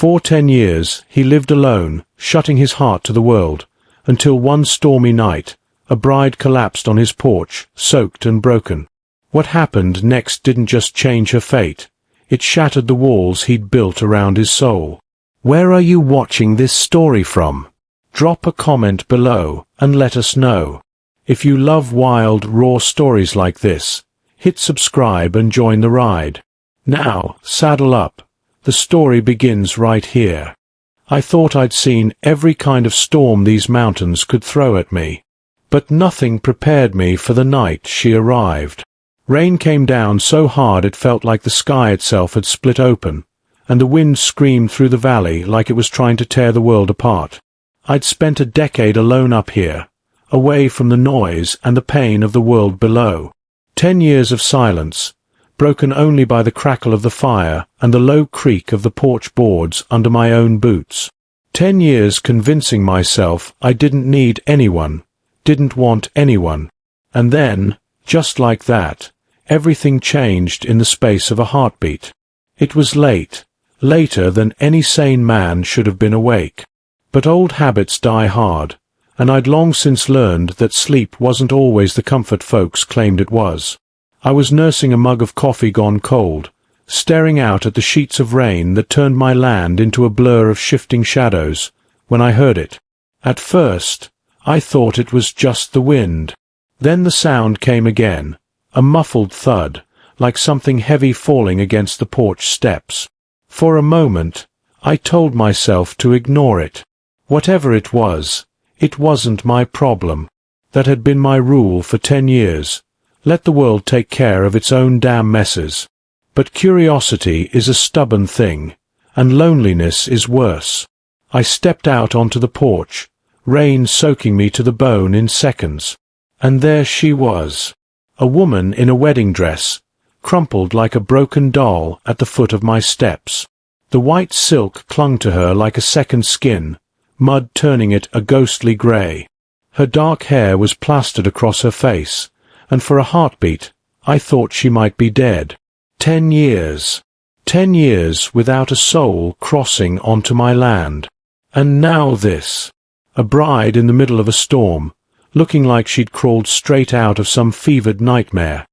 For 10 years, he lived alone, shutting his heart to the world, until one stormy night, a bride collapsed on his porch, soaked and broken. What happened next didn't just change her fate, it shattered the walls he'd built around his soul. Where are you watching this story from? Drop a comment below, and let us know. If you love wild, raw stories like this, hit subscribe and join the ride. Now, saddle up. The story begins right here. I thought I'd seen every kind of storm these mountains could throw at me. But nothing prepared me for the night she arrived. Rain came down so hard it felt like the sky itself had split open, and the wind screamed through the valley like it was trying to tear the world apart. I'd spent a decade alone up here, away from the noise and the pain of the world below. 10 years of silence, broken only by the crackle of the fire and the low creak of the porch boards under my own boots. 10 years convincing myself I didn't need anyone, didn't want anyone. And then, just like that, everything changed in the space of a heartbeat. It was late, later than any sane man should have been awake. But old habits die hard, and I'd long since learned that sleep wasn't always the comfort folks claimed it was. I was nursing a mug of coffee gone cold, staring out at the sheets of rain that turned my land into a blur of shifting shadows, when I heard it. At first, I thought it was just the wind. Then the sound came again, a muffled thud, like something heavy falling against the porch steps. For a moment, I told myself to ignore it. Whatever it wasn't my problem. That had been my rule for 10 years. Let the world take care of its own damn messes. But curiosity is a stubborn thing, and loneliness is worse. I stepped out onto the porch, rain soaking me to the bone in seconds. And there she was, a woman in a wedding dress, crumpled like a broken doll at the foot of my steps. The white silk clung to her like a second skin, mud turning it a ghostly grey. Her dark hair was plastered across her face, and for a heartbeat, I thought she might be dead. 10 years. 10 years without a soul crossing onto my land. And now this. A bride in the middle of a storm, looking like she'd crawled straight out of some fevered nightmare.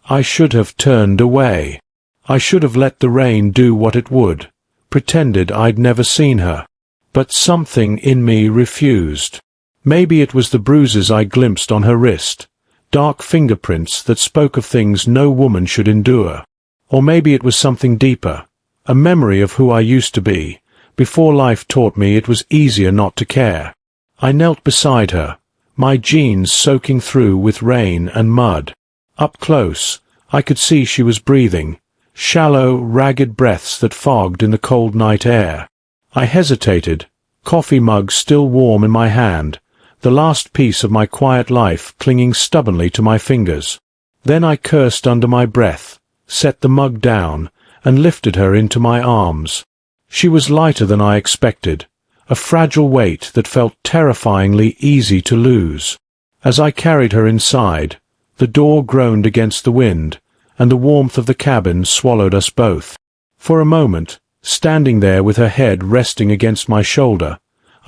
I should have turned away. I should have let the rain do what it would, pretended I'd never seen her. But something in me refused. Maybe it was the bruises I glimpsed on her wrist, dark fingerprints that spoke of things no woman should endure. Or maybe it was something deeper, a memory of who I used to be, before life taught me it was easier not to care. I knelt beside her, my jeans soaking through with rain and mud. Up close, I could see she was breathing, shallow, ragged breaths that fogged in the cold night air. I hesitated, coffee mug still warm in my hand, the last piece of my quiet life clinging stubbornly to my fingers. Then I cursed under my breath, set the mug down, and lifted her into my arms. She was lighter than I expected, a fragile weight that felt terrifyingly easy to lose. As I carried her inside, the door groaned against the wind, and the warmth of the cabin swallowed us both. For a moment, standing there with her head resting against my shoulder,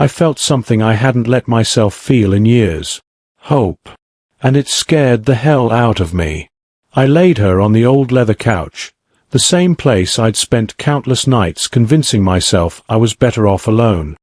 I felt something I hadn't let myself feel in years. Hope. And it scared the hell out of me. I laid her on the old leather couch, the same place I'd spent countless nights convincing myself I was better off alone.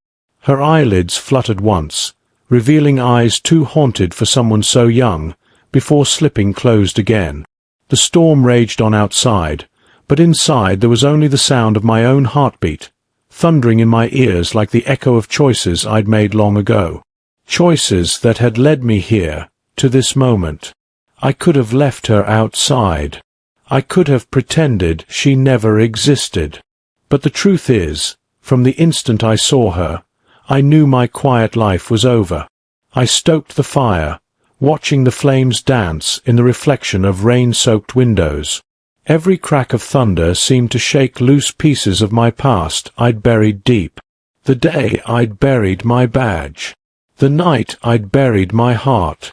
Her eyelids fluttered once, revealing eyes too haunted for someone so young, before slipping closed again. The storm raged on outside, but inside there was only the sound of my own heartbeat, thundering in my ears like the echo of choices I'd made long ago. Choices that had led me here, to this moment. I could have left her outside. I could have pretended she never existed. But the truth is, from the instant I saw her, I knew my quiet life was over. I stoked the fire, watching the flames dance in the reflection of rain-soaked windows. Every crack of thunder seemed to shake loose pieces of my past I'd buried deep. The day I'd buried my badge. The night I'd buried my heart.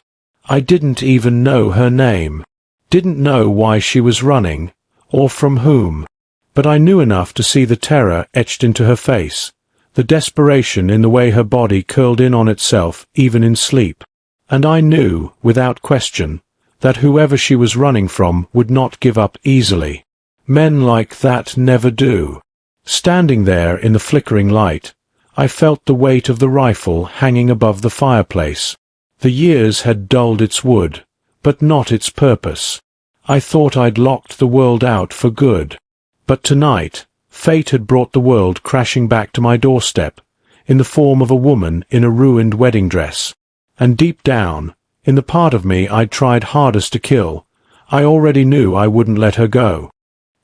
I didn't even know her name. Didn't know why she was running, or from whom. But I knew enough to see the terror etched into her face, the desperation in the way her body curled in on itself even in sleep. And I knew, without question, that whoever she was running from would not give up easily. Men like that never do. Standing there in the flickering light, I felt the weight of the rifle hanging above the fireplace. The years had dulled its wood, but not its purpose. I thought I'd locked the world out for good. But tonight, fate had brought the world crashing back to my doorstep, in the form of a woman in a ruined wedding dress. And deep down, in the part of me I'd tried hardest to kill, I already knew I wouldn't let her go.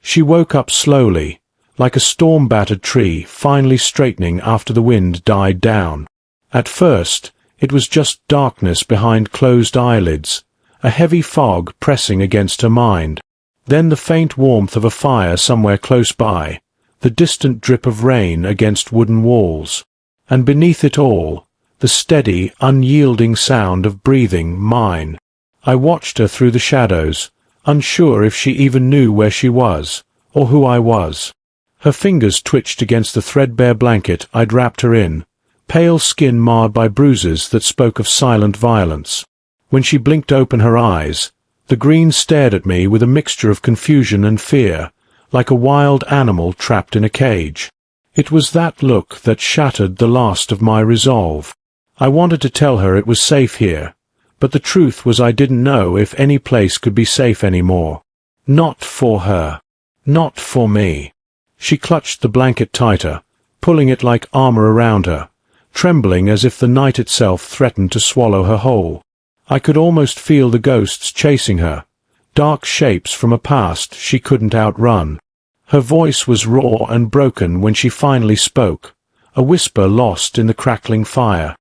She woke up slowly, like a storm-battered tree finally straightening after the wind died down. At first, it was just darkness behind closed eyelids, a heavy fog pressing against her mind. Then the faint warmth of a fire somewhere close by, the distant drip of rain against wooden walls. And beneath it all, the steady, unyielding sound of breathing mine. I watched her through the shadows, unsure if she even knew where she was, or who I was. Her fingers twitched against the threadbare blanket I'd wrapped her in, pale skin marred by bruises that spoke of silent violence. When she blinked open her eyes, the green stared at me with a mixture of confusion and fear, like a wild animal trapped in a cage. It was that look that shattered the last of my resolve. I wanted to tell her it was safe here, but the truth was I didn't know if any place could be safe anymore. Not for her. Not for me. She clutched the blanket tighter, pulling it like armor around her, trembling as if the night itself threatened to swallow her whole. I could almost feel the ghosts chasing her, dark shapes from a past she couldn't outrun. Her voice was raw and broken when she finally spoke, a whisper lost in the crackling fire.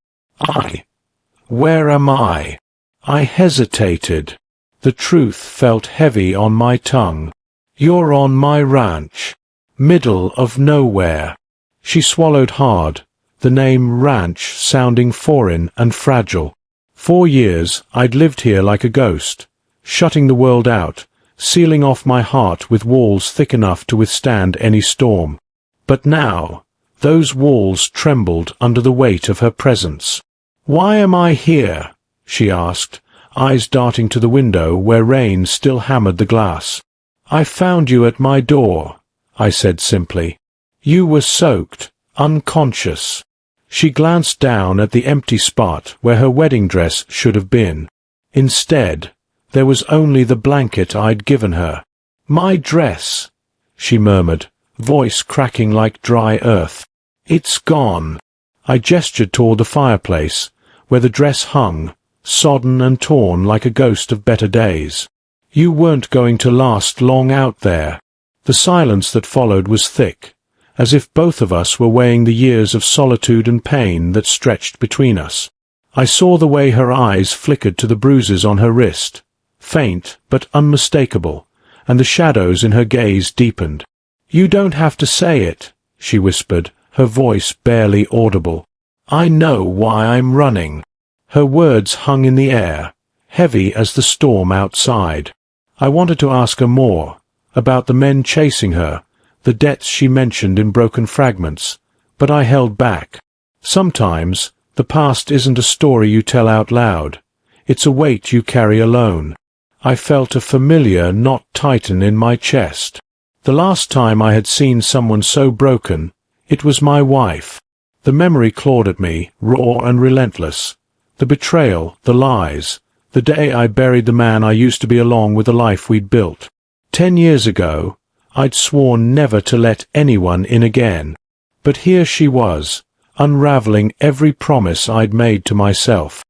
Where am I? I hesitated. The truth felt heavy on my tongue. You're on my ranch. Middle of nowhere. She swallowed hard, the name ranch sounding foreign and fragile. 4 years I'd lived here like a ghost, shutting the world out, sealing off my heart with walls thick enough to withstand any storm. But now, those walls trembled under the weight of her presence. "Why am I here?" she asked, eyes darting to the window where rain still hammered the glass. "I found you at my door," I said simply. "You were soaked, unconscious." She glanced down at the empty spot where her wedding dress should have been. Instead, there was only the blanket I'd given her. "My dress," she murmured, voice cracking like dry earth. "It's gone." I gestured toward the fireplace, where the dress hung, sodden and torn like a ghost of better days. "You weren't going to last long out there." The silence that followed was thick, as if both of us were weighing the years of solitude and pain that stretched between us. I saw the way her eyes flickered to the bruises on her wrist, faint but unmistakable, and the shadows in her gaze deepened. "You don't have to say it," she whispered, her voice barely audible. "I know why I'm running." Her words hung in the air, heavy as the storm outside. I wanted to ask her more, about the men chasing her, the debts she mentioned in broken fragments, but I held back. Sometimes, the past isn't a story you tell out loud. It's a weight you carry alone. I felt a familiar knot tighten in my chest. The last time I had seen someone so broken, it was my wife. The memory clawed at me, raw and relentless. The betrayal, the lies, the day I buried the man I used to be along with the life we'd built. 10 years ago, I'd sworn never to let anyone in again. But here she was, unraveling every promise I'd made to myself.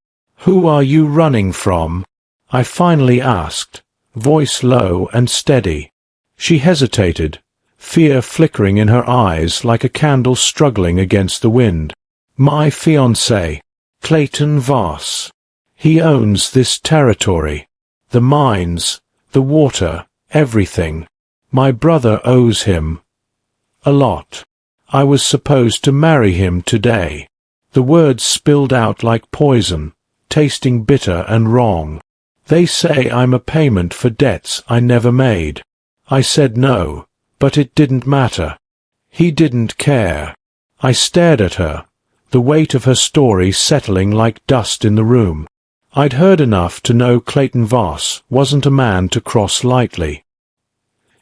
"Who are you running from?" I finally asked, voice low and steady. She hesitated, fear flickering in her eyes like a candle struggling against the wind. "My fiancé, Clayton Voss. He owns this territory. The mines, the water, everything. My brother owes him a lot. I was supposed to marry him today." The words spilled out like poison, tasting bitter and wrong. "They say I'm a payment for debts I never made." I said no, But it didn't matter. He didn't care. I stared at her, the weight of her story settling like dust in the room. I'd heard enough to know Clayton Voss wasn't a man to cross lightly.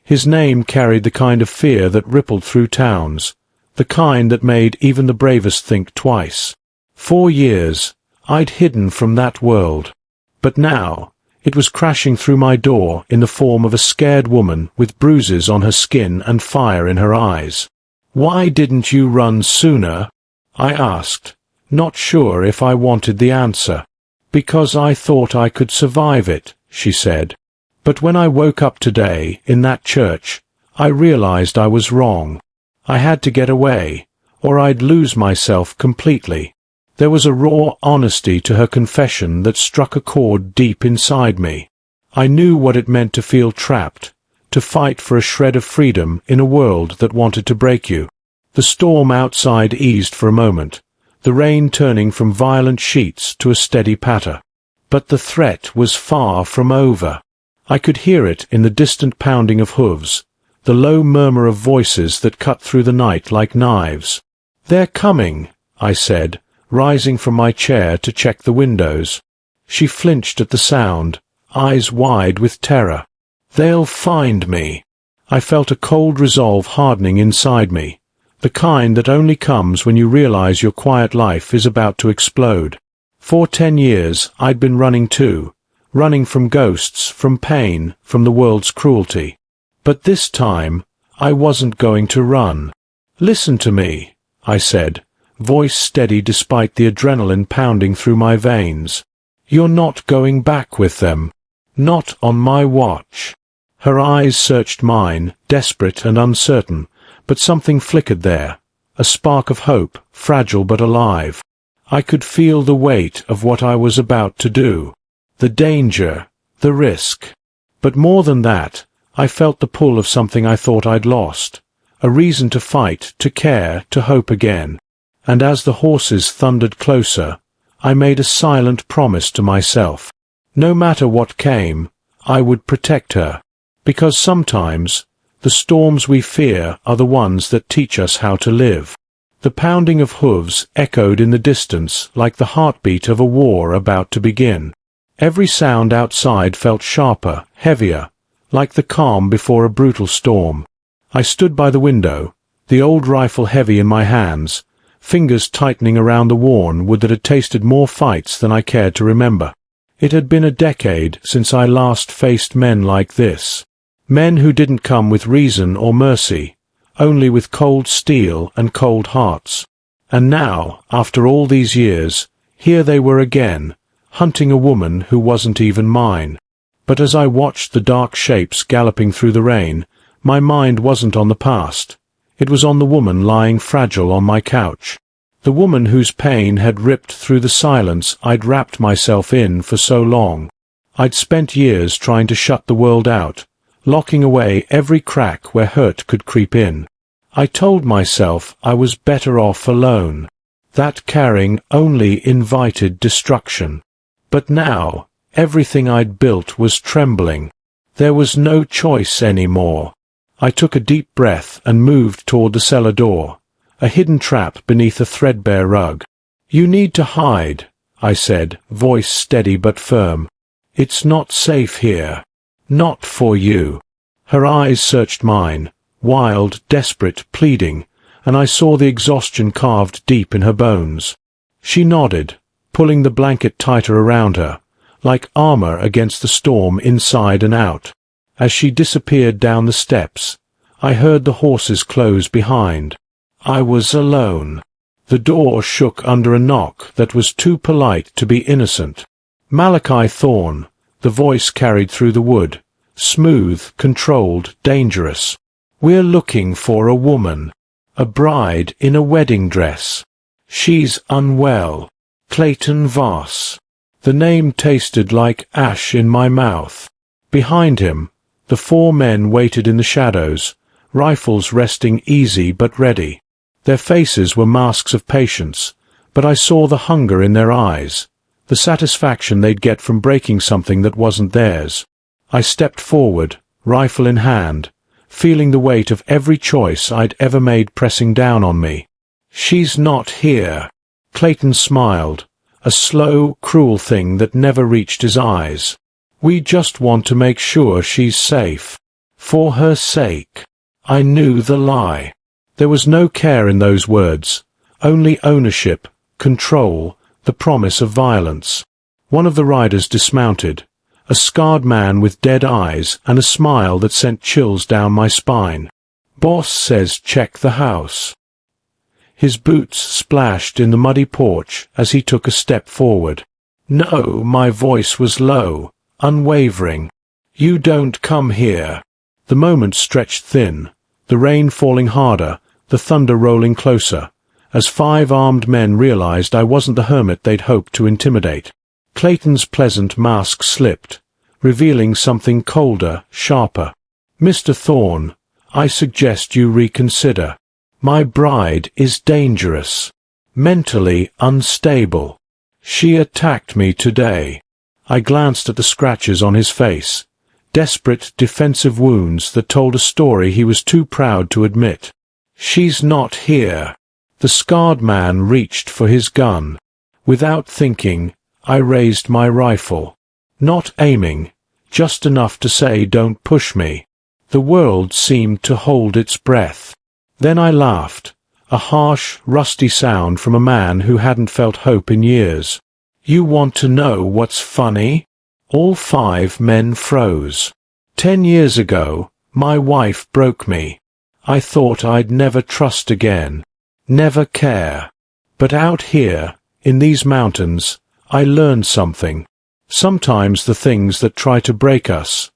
His name carried the kind of fear that rippled through towns, the kind that made even the bravest think twice. 4 years, I'd hidden from that world. But now, it was crashing through my door in the form of a scared woman with bruises on her skin and fire in her eyes. "Why didn't you run sooner?" I asked, not sure if I wanted the answer. "Because I thought I could survive it," she said. "But when I woke up today, in that church, I realized I was wrong. I had to get away, or I'd lose myself completely." There was a raw honesty to her confession that struck a chord deep inside me. I knew what it meant to feel trapped, to fight for a shred of freedom in a world that wanted to break you. The storm outside eased for a moment, the rain turning from violent sheets to a steady patter. But the threat was far from over. I could hear it in the distant pounding of hooves, the low murmur of voices that cut through the night like knives. "They're coming," I said, rising from my chair to check the windows. She flinched at the sound, eyes wide with terror. "They'll find me." I felt a cold resolve hardening inside me, the kind that only comes when you realize your quiet life is about to explode. For 10 years I'd been running too, running from ghosts, from pain, from the world's cruelty. But this time, I wasn't going to run. "Listen to me," I said, voice steady despite the adrenaline pounding through my veins. "You're not going back with them. Not on my watch." Her eyes searched mine, desperate and uncertain, but something flickered there, a spark of hope, fragile but alive. I could feel the weight of what I was about to do, the danger, the risk. But more than that, I felt the pull of something I thought I'd lost, a reason to fight, to care, to hope again. And as the horses thundered closer, I made a silent promise to myself. No matter what came, I would protect her. Because sometimes, the storms we fear are the ones that teach us how to live. The pounding of hooves echoed in the distance like the heartbeat of a war about to begin. Every sound outside felt sharper, heavier, like the calm before a brutal storm. I stood by the window, the old rifle heavy in my hands, fingers tightening around the worn wood that had tasted more fights than I cared to remember. It had been a decade since I last faced men like this. Men who didn't come with reason or mercy, only with cold steel and cold hearts. And now, after all these years, here they were again, hunting a woman who wasn't even mine. But as I watched the dark shapes galloping through the rain, my mind wasn't on the past. It was on the woman lying fragile on my couch. The woman whose pain had ripped through the silence I'd wrapped myself in for so long. I'd spent years trying to shut the world out, locking away every crack where hurt could creep in. I told myself I was better off alone. That caring only invited destruction. But now, everything I'd built was trembling. There was no choice anymore. I took a deep breath and moved toward the cellar door, a hidden trap beneath a threadbare rug. "You need to hide," I said, voice steady but firm. "It's not safe here. Not for you." Her eyes searched mine, wild, desperate, pleading, and I saw the exhaustion carved deep in her bones. She nodded, pulling the blanket tighter around her, like armor against the storm inside and out. As she disappeared down the steps, I heard the horses close behind. I was alone. The door shook under a knock that was too polite to be innocent. "Malachi Thorne," the voice carried through the wood, smooth, controlled, dangerous. "We're looking for a woman, a bride in a wedding dress. She's unwell. Clayton Voss." The name tasted like ash in my mouth. Behind him, the 4 men waited in the shadows, rifles resting easy but ready. Their faces were masks of patience, but I saw the hunger in their eyes, the satisfaction they'd get from breaking something that wasn't theirs. I stepped forward, rifle in hand, feeling the weight of every choice I'd ever made pressing down on me. "She's not here." Clayton smiled, a slow, cruel thing that never reached his eyes. "We just want to make sure she's safe. For her sake." I knew the lie. There was no care in those words, only ownership, control, the promise of violence. One of the riders dismounted, a scarred man with dead eyes and a smile that sent chills down my spine. "Boss says check the house." His boots splashed in the muddy porch as he took a step forward. "No," my voice was low, unwavering. "You don't come here." The moment stretched thin, the rain falling harder, the thunder rolling closer, as 5 armed men realized I wasn't the hermit they'd hoped to intimidate. Clayton's pleasant mask slipped, revealing something colder, sharper. "Mr. Thorne, I suggest you reconsider. My bride is dangerous, mentally unstable. She attacked me today." I glanced at the scratches on his face, desperate defensive wounds that told a story he was too proud to admit. "She's not here." The scarred man reached for his gun. Without thinking, I raised my rifle. Not aiming, just enough to say, "Don't push me." The world seemed to hold its breath. Then I laughed, a harsh, rusty sound from a man who hadn't felt hope in years. "You want to know what's funny?" All 5 men froze. 10 years ago, my wife broke me. I thought I'd never trust again, never care. But out here, in these mountains, I learned something. Sometimes the things that try to break us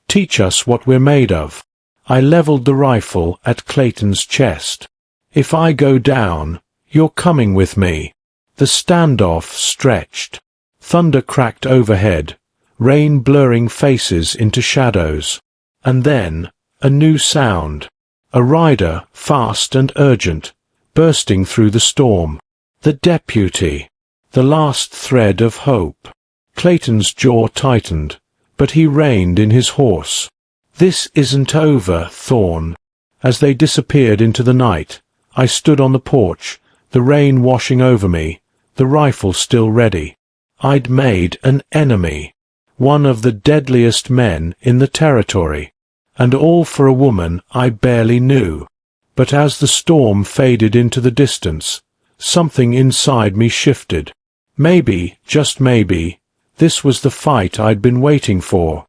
teach us what we're made of. I leveled the rifle at Clayton's chest. "If I go down, you're coming with me." The standoff stretched. Thunder cracked overhead, rain blurring faces into shadows. And then, a new sound. A rider, fast and urgent, bursting through the storm. The deputy. The last thread of hope. Clayton's jaw tightened, but he reined in his horse. "This isn't over, Thorne." As they disappeared into the night, I stood on the porch, the rain washing over me, the rifle still ready. I'd made an enemy, one of the deadliest men in the territory, and all for a woman I barely knew. But as the storm faded into the distance, something inside me shifted. Maybe, just maybe, this was the fight I'd been waiting for.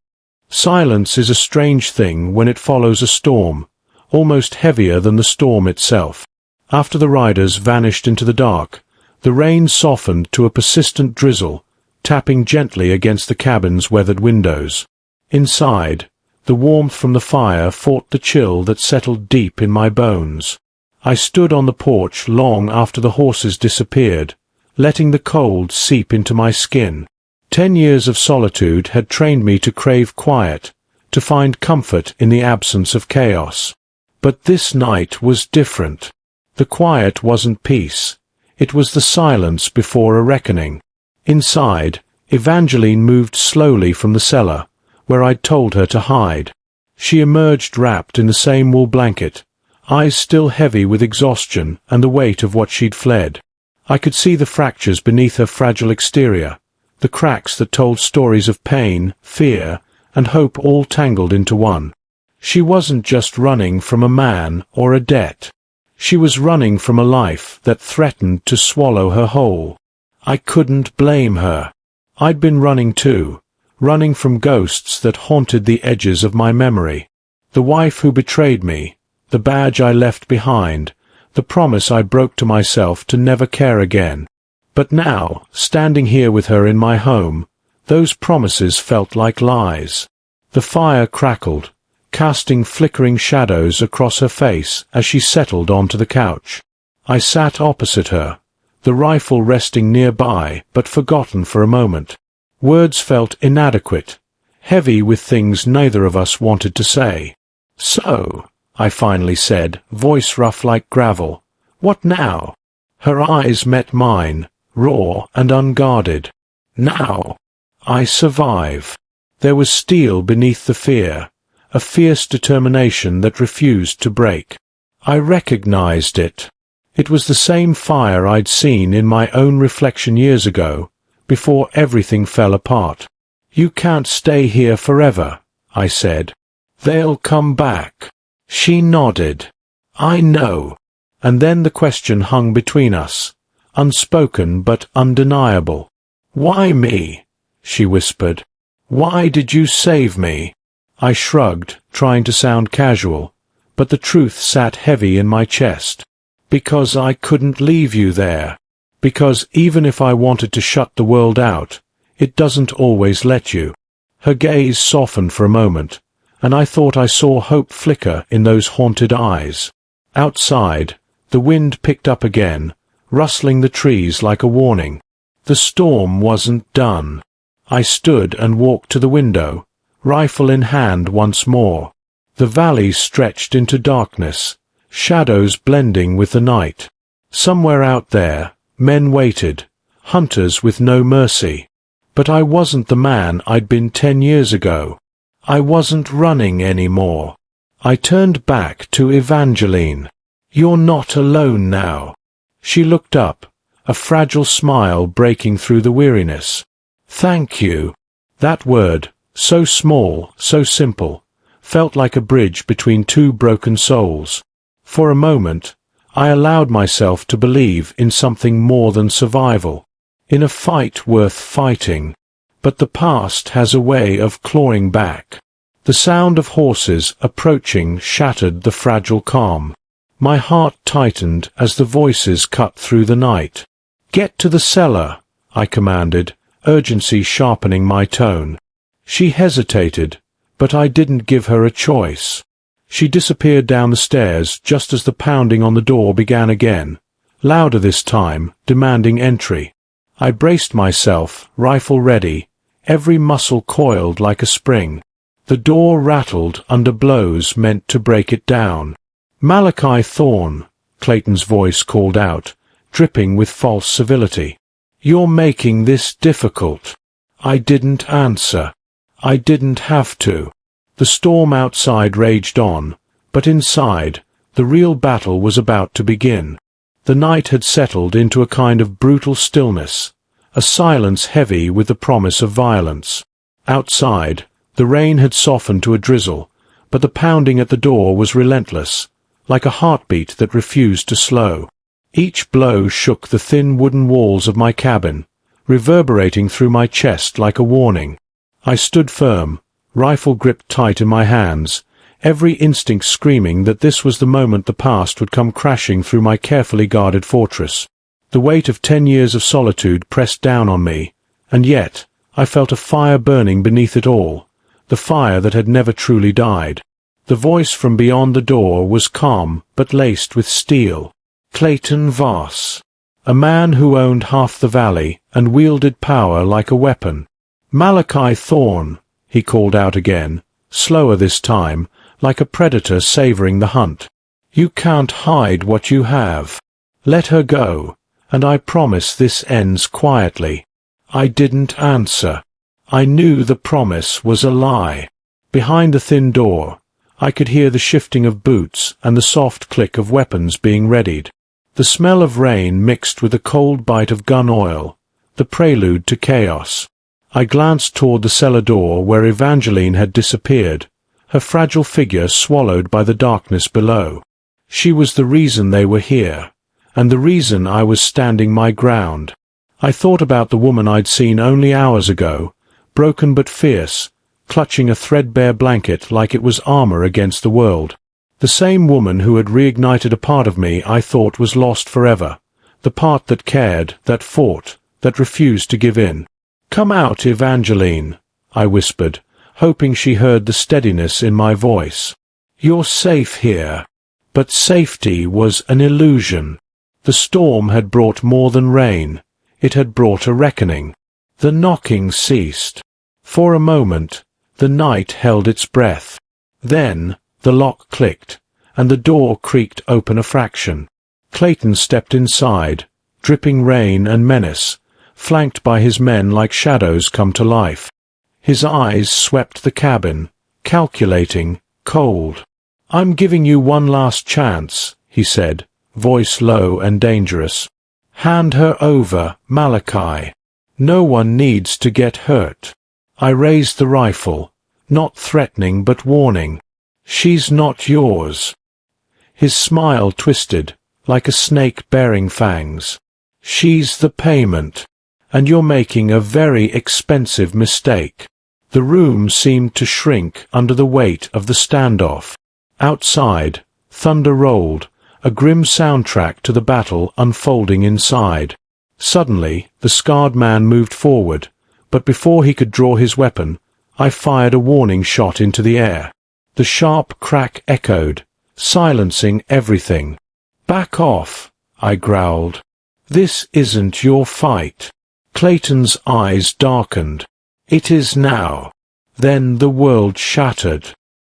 Silence is a strange thing when it follows a storm, almost heavier than the storm itself. After the riders vanished into the dark, the rain softened to a persistent drizzle, tapping gently against the cabin's weathered windows. Inside, the warmth from the fire fought the chill that settled deep in my bones. I stood on the porch long after the horses disappeared, letting the cold seep into my skin. 10 years of solitude had trained me to crave quiet, to find comfort in the absence of chaos. But this night was different. The quiet wasn't peace. It was the silence before a reckoning. Inside, Evangeline moved slowly from the cellar, where I'd told her to hide. She emerged wrapped in the same wool blanket, eyes still heavy with exhaustion and the weight of what she'd fled. I could see the fractures beneath her fragile exterior, the cracks that told stories of pain, fear, and hope all tangled into one. She wasn't just running from a man or a debt. She was running from a life that threatened to swallow her whole. I couldn't blame her. I'd been running too, running from ghosts that haunted the edges of my memory. The wife who betrayed me, the badge I left behind, the promise I broke to myself to never care again. But now, standing here with her in my home, those promises felt like lies. The fire crackled, casting flickering shadows across her face as she settled onto the couch. I sat opposite her, the rifle resting nearby but forgotten for a moment. Words felt inadequate, heavy with things neither of us wanted to say. "So," I finally said, voice rough like gravel, "what now?" Her eyes met mine, raw and unguarded. "Now, I survive." There was steel beneath the fear, a fierce determination that refused to break. I recognized it. It was the same fire I'd seen in my own reflection years ago, before everything fell apart. "You can't stay here forever," I said. "They'll come back." She nodded. "I know." And then the question hung between us, unspoken but undeniable. "Why me?" she whispered. "Why did you save me?" I shrugged, trying to sound casual, but the truth sat heavy in my chest. "Because I couldn't leave you there. Because even if I wanted to shut the world out, it doesn't always let you." Her gaze softened for a moment, and I thought I saw hope flicker in those haunted eyes. Outside, the wind picked up again, rustling the trees like a warning. The storm wasn't done. I stood and walked to the window, rifle in hand once more. The valley stretched into darkness, shadows blending with the night. Somewhere out there, men waited, hunters with no mercy. But I wasn't the man I'd been 10 years ago. I wasn't running anymore. I turned back to Evangeline. "You're not alone now." She looked up, a fragile smile breaking through the weariness. "Thank you." That word, so small, so simple, felt like a bridge between two broken souls. For a moment, I allowed myself to believe in something more than survival, in a fight worth fighting. But the past has a way of clawing back. The sound of horses approaching shattered the fragile calm. My heart tightened as the voices cut through the night. "Get to the cellar," I commanded, urgency sharpening my tone. She hesitated, but I didn't give her a choice. She disappeared down the stairs just as the pounding on the door began again, louder this time, demanding entry. I braced myself, rifle ready, every muscle coiled like a spring. The door rattled under blows meant to break it down. "Malachi Thorne," Clayton's voice called out, dripping with false civility. "You're making this difficult." I didn't answer. I didn't have to. The storm outside raged on, but inside, the real battle was about to begin. The night had settled into a kind of brutal stillness, a silence heavy with the promise of violence. Outside, the rain had softened to a drizzle, but the pounding at the door was relentless, like a heartbeat that refused to slow. Each blow shook the thin wooden walls of my cabin, reverberating through my chest like a warning. I stood firm, rifle gripped tight in my hands, every instinct screaming that this was the moment the past would come crashing through my carefully guarded fortress. The weight of 10 years of solitude pressed down on me, and yet I felt a fire burning beneath it all, the fire that had never truly died. The voice from beyond the door was calm but laced with steel. Clayton Voss, a man who owned half the valley and wielded power like a weapon. "Malachi Thorne," he called out again, slower this time, like a predator savoring the hunt. "You can't hide what you have. Let her go, and I promise this ends quietly." I didn't answer. I knew the promise was a lie. Behind the thin door, I could hear the shifting of boots and the soft click of weapons being readied. The smell of rain mixed with a cold bite of gun oil, the prelude to chaos. I glanced toward the cellar door where Evangeline had disappeared, her fragile figure swallowed by the darkness below. She was the reason they were here, and the reason I was standing my ground. I thought about the woman I'd seen only hours ago, broken but fierce, clutching a threadbare blanket like it was armor against the world. The same woman who had reignited a part of me I thought was lost forever, the part that cared, that fought, that refused to give in. "Come out, Evangeline," I whispered, hoping she heard the steadiness in my voice. "You're safe here." But safety was an illusion. The storm had brought more than rain. It had brought a reckoning. The knocking ceased. For a moment, the night held its breath. Then, the lock clicked, and the door creaked open a fraction. Clayton stepped inside, dripping rain and menace, flanked by his men like shadows come to life. His eyes swept the cabin, calculating, cold. "I'm giving you one last chance," he said, voice low and dangerous. "Hand her over, Malachi. No one needs to get hurt." I raised the rifle, not threatening but warning. "She's not yours." His smile twisted, like a snake bearing fangs. "She's the payment. And you're making a very expensive mistake." The room seemed to shrink under the weight of the standoff. Outside, thunder rolled, a grim soundtrack to the battle unfolding inside. Suddenly, the scarred man moved forward, but before he could draw his weapon, I fired a warning shot into the air. The sharp crack echoed, silencing everything. "Back off," I growled. "This isn't your fight." Clayton's eyes darkened. "It is now." Then the world shattered.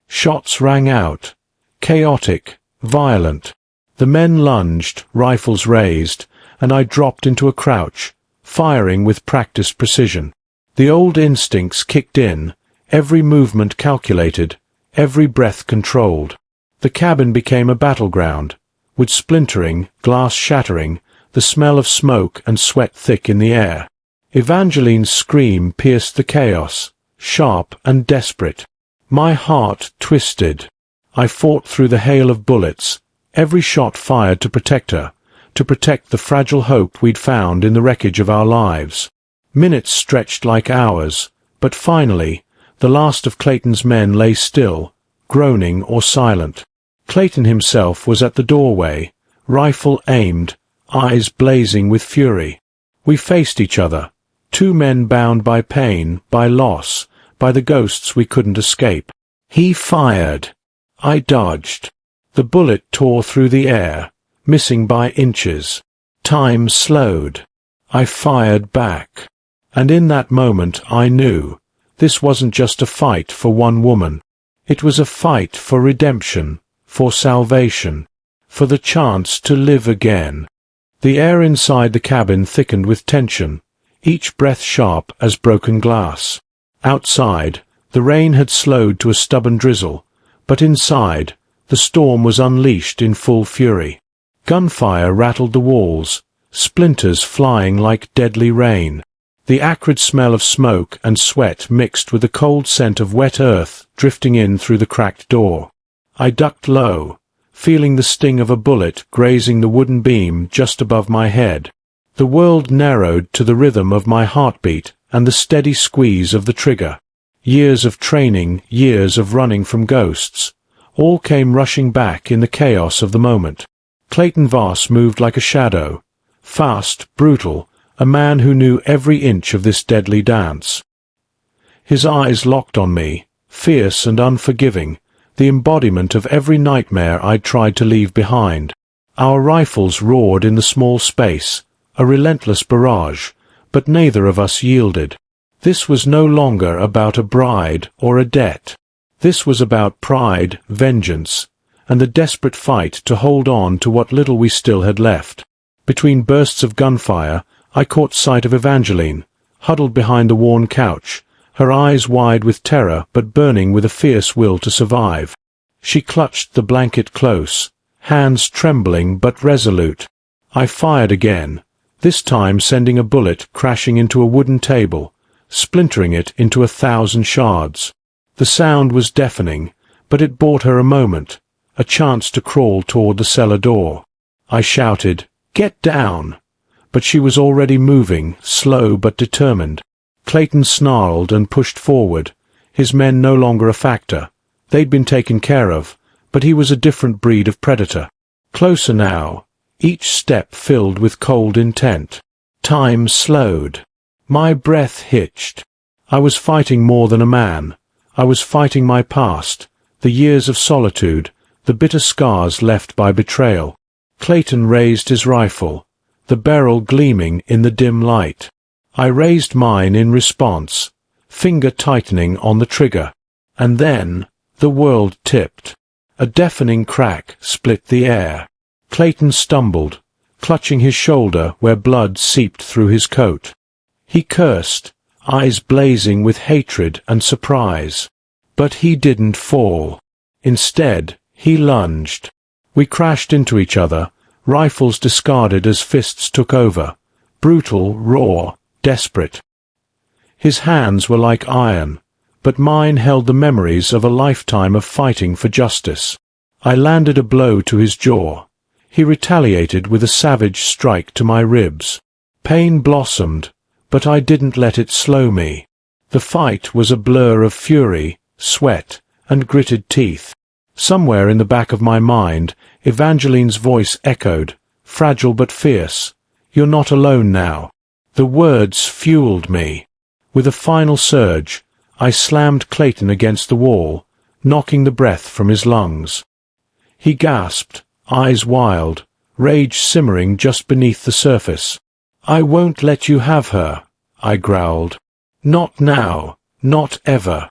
Shots rang out, chaotic, violent. The men lunged, rifles raised, and I dropped into a crouch, firing with practiced precision. The old instincts kicked in, every movement calculated, every breath controlled. The cabin became a battleground, with splintering, glass shattering, the smell of smoke and sweat thick in the air. Evangeline's scream pierced the chaos, sharp and desperate. My heart twisted. I fought through the hail of bullets, every shot fired to protect her, to protect the fragile hope we'd found in the wreckage of our lives. Minutes stretched like hours, but finally, the last of Clayton's men lay still, groaning or silent. Clayton himself was at the doorway, rifle aimed, eyes blazing with fury. We faced each other, two men bound by pain, by loss, by the ghosts we couldn't escape. He fired. I dodged. The bullet tore through the air, missing by inches. Time slowed. I fired back. And in that moment I knew, this wasn't just a fight for one woman. It was a fight for redemption, for salvation, for the chance to live again. The air inside the cabin thickened with tension, each breath sharp as broken glass. Outside, the rain had slowed to a stubborn drizzle, but inside, the storm was unleashed in full fury. Gunfire rattled the walls, splinters flying like deadly rain. The acrid smell of smoke and sweat mixed with the cold scent of wet earth drifting in through the cracked door. I ducked low, feeling the sting of a bullet grazing the wooden beam just above my head. The world narrowed to the rhythm of my heartbeat and the steady squeeze of the trigger. Years of training, years of running from ghosts, all came rushing back in the chaos of the moment. Clayton Voss moved like a shadow, fast, brutal, a man who knew every inch of this deadly dance. His eyes locked on me, fierce and unforgiving, the embodiment of every nightmare I'd tried to leave behind. Our rifles roared in the small space, a relentless barrage, but neither of us yielded. This was no longer about a bride or a debt. This was about pride, vengeance, and the desperate fight to hold on to what little we still had left. Between bursts of gunfire, I caught sight of Evangeline, huddled behind the worn couch, her eyes wide with terror but burning with a fierce will to survive. She clutched the blanket close, hands trembling but resolute. I fired again, this time sending a bullet crashing into a wooden table, splintering it into 1,000 shards. The sound was deafening, but it bought her a moment, a chance to crawl toward the cellar door. I shouted, "Get down!" But she was already moving, slow but determined. Clayton snarled and pushed forward, his men no longer a factor. They'd been taken care of, but he was a different breed of predator. Closer now, each step filled with cold intent. Time slowed. My breath hitched. I was fighting more than a man. I was fighting my past, the years of solitude, the bitter scars left by betrayal. Clayton raised his rifle, the barrel gleaming in the dim light. I raised mine in response, finger tightening on the trigger. And then, the world tipped. A deafening crack split the air. Clayton stumbled, clutching his shoulder where blood seeped through his coat. He cursed, eyes blazing with hatred and surprise. But he didn't fall. Instead, he lunged. We crashed into each other, rifles discarded as fists took over. Brutal, raw, desperate. His hands were like iron, but mine held the memories of a lifetime of fighting for justice. I landed a blow to his jaw. He retaliated with a savage strike to my ribs. Pain blossomed, but I didn't let it slow me. The fight was a blur of fury, sweat, and gritted teeth. Somewhere in the back of my mind, Evangeline's voice echoed, fragile but fierce. "You're not alone now." The words fueled me. With a final surge, I slammed Clayton against the wall, knocking the breath from his lungs. He gasped, eyes wild, rage simmering just beneath the surface. "I won't let you have her," I growled. "Not now, not ever."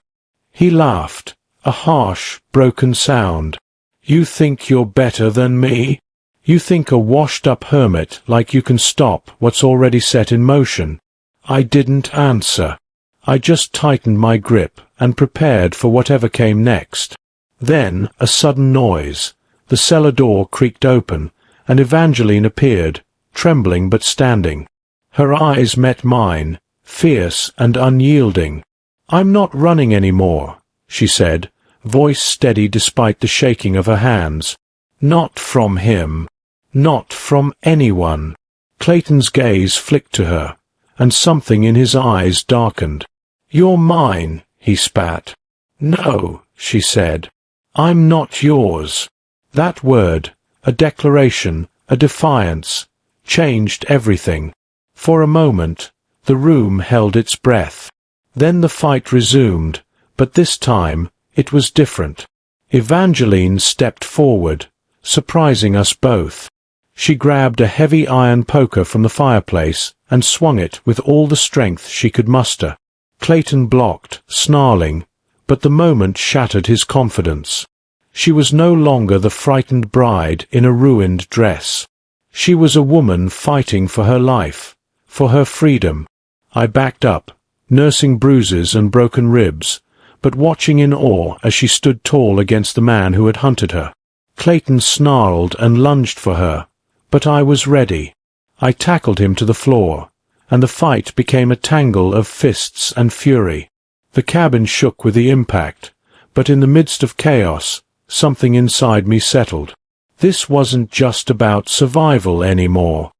He laughed, a harsh, broken sound. "You think you're better than me? You think a washed-up hermit like you can stop what's already set in motion?" I didn't answer. I just tightened my grip and prepared for whatever came next. Then, a sudden noise. The cellar door creaked open, and Evangeline appeared, trembling but standing. Her eyes met mine, fierce and unyielding. "I'm not running anymore," she said, voice steady despite the shaking of her hands. "Not from him. Not from anyone." Clayton's gaze flicked to her, and something in his eyes darkened. "You're mine," he spat. "No," she said. "I'm not yours." That word, a declaration, a defiance, changed everything. For a moment, the room held its breath. Then the fight resumed, but this time, it was different. Evangeline stepped forward, surprising us both. She grabbed a heavy iron poker from the fireplace and swung it with all the strength she could muster. Clayton blocked, snarling, but the moment shattered his confidence. She was no longer the frightened bride in a ruined dress. She was a woman fighting for her life, for her freedom. I backed up, nursing bruises and broken ribs, but watching in awe as she stood tall against the man who had hunted her. Clayton snarled and lunged for her, but I was ready. I tackled him to the floor, and the fight became a tangle of fists and fury. The cabin shook with the impact, but in the midst of chaos, something inside me settled. This wasn't just about survival anymore.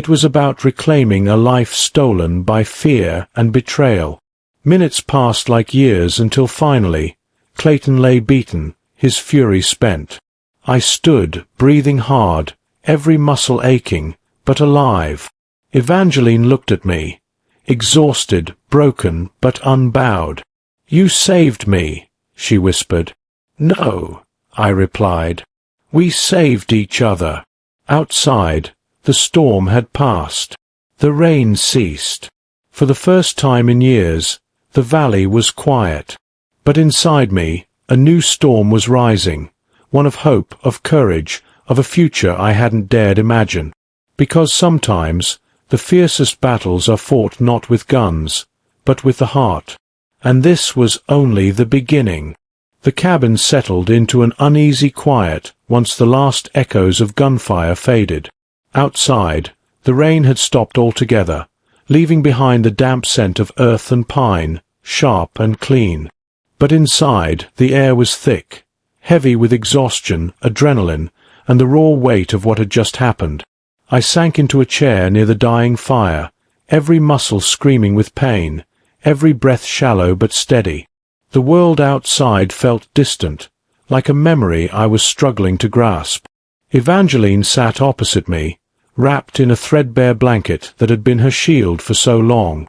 It was about reclaiming a life stolen by fear and betrayal. Minutes passed like years until finally, Clayton lay beaten, his fury spent. I stood, breathing hard, every muscle aching, but alive. Evangeline looked at me, exhausted, broken, but unbowed. "You saved me," she whispered. "No," I replied. "We saved each other." Outside, the storm had passed. The rain ceased. For the first time in years, the valley was quiet. But inside me, a new storm was rising, one of hope, of courage, of a future I hadn't dared imagine. Because sometimes, the fiercest battles are fought not with guns, but with the heart. And this was only the beginning. The cabin settled into an uneasy quiet once the last echoes of gunfire faded. Outside, the rain had stopped altogether, leaving behind the damp scent of earth and pine, sharp and clean. But inside, the air was thick, heavy with exhaustion, adrenaline, and the raw weight of what had just happened. I sank into a chair near the dying fire, every muscle screaming with pain, every breath shallow but steady. The world outside felt distant, like a memory I was struggling to grasp. Evangeline sat opposite me, wrapped in a threadbare blanket that had been her shield for so long.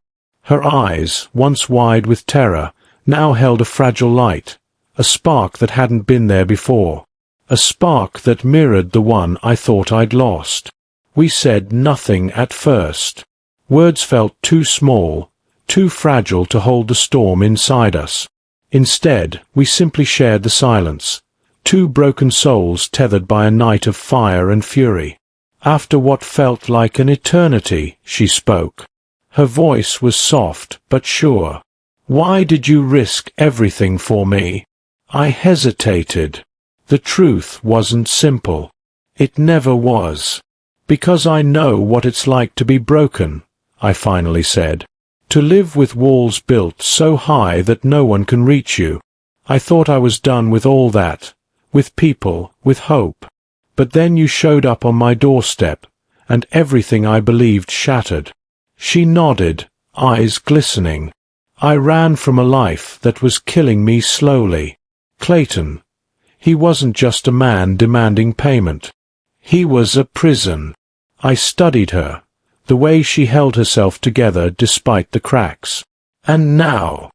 Her eyes, once wide with terror, now held a fragile light, a spark that hadn't been there before, a spark that mirrored the one I thought I'd lost. We said nothing at first. Words felt too small, too fragile to hold the storm inside us. Instead, we simply shared the silence, two broken souls tethered by a night of fire and fury. After what felt like an eternity, she spoke. Her voice was soft but sure. Why did you risk everything for me? I hesitated. The truth wasn't simple. It never was. Because I know what it's like to be broken, I finally said. To live with walls built so high that no one can reach you. I thought I was done with all that, with people, with hope. But then you showed up on my doorstep, and everything I believed shattered. She nodded, eyes glistening. I ran from a life that was killing me slowly. Clayton. He wasn't just a man demanding payment. He was a prison. I studied her, the way she held herself together despite the cracks. And now,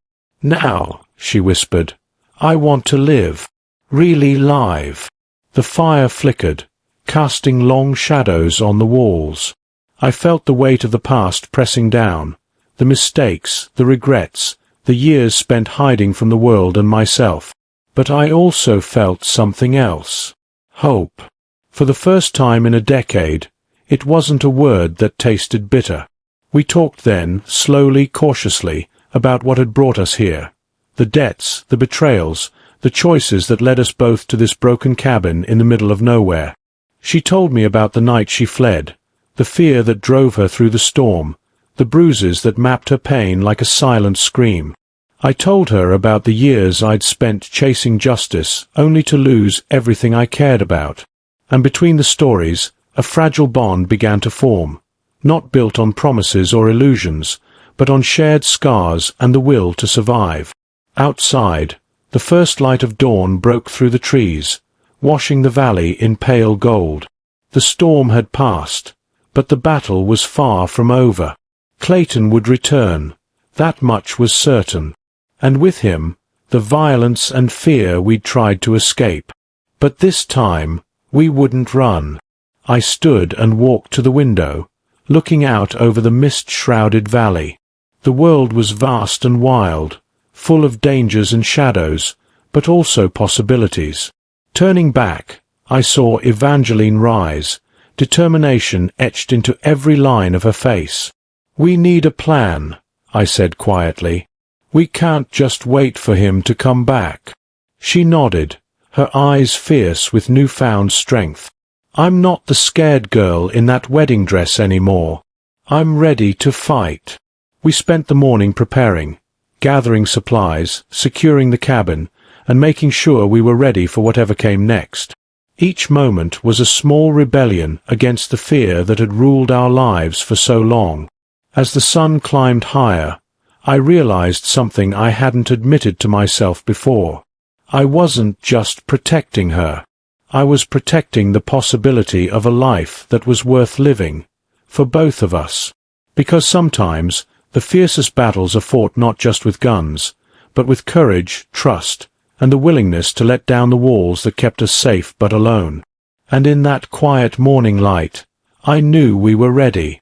she whispered, I want to live. Really live. The fire flickered, casting long shadows on the walls. I felt the weight of the past pressing down, the mistakes, the regrets, the years spent hiding from the world and myself. But I also felt something else. Hope. For the first time in a decade, it wasn't a word that tasted bitter. We talked then, slowly, cautiously, about what had brought us here. The debts, the betrayals, the choices that led us both to this broken cabin in the middle of nowhere. She told me about the night she fled, the fear that drove her through the storm, the bruises that mapped her pain like a silent scream. I told her about the years I'd spent chasing justice, only to lose everything I cared about. And between the stories, a fragile bond began to form, not built on promises or illusions, but on shared scars and the will to survive. Outside, the first light of dawn broke through the trees, washing the valley in pale gold. The storm had passed, but the battle was far from over. Clayton would return, that much was certain. And with him, the violence and fear we'd tried to escape. But this time, we wouldn't run. I stood and walked to the window, looking out over the mist-shrouded valley. The world was vast and wild, full of dangers and shadows, but also possibilities. Turning back, I saw Evangeline rise, determination etched into every line of her face. We need a plan, I said quietly. We can't just wait for him to come back. She nodded, her eyes fierce with newfound strength. I'm not the scared girl in that wedding dress anymore. I'm ready to fight. We spent the morning preparing, gathering supplies, securing the cabin, and making sure we were ready for whatever came next. Each moment was a small rebellion against the fear that had ruled our lives for so long. As the sun climbed higher, I realized something I hadn't admitted to myself before. I wasn't just protecting her. I was protecting the possibility of a life that was worth living, for both of us. Because sometimes, the fiercest battles are fought not just with guns, but with courage, trust, and the willingness to let down the walls that kept us safe but alone. And in that quiet morning light, I knew we were ready.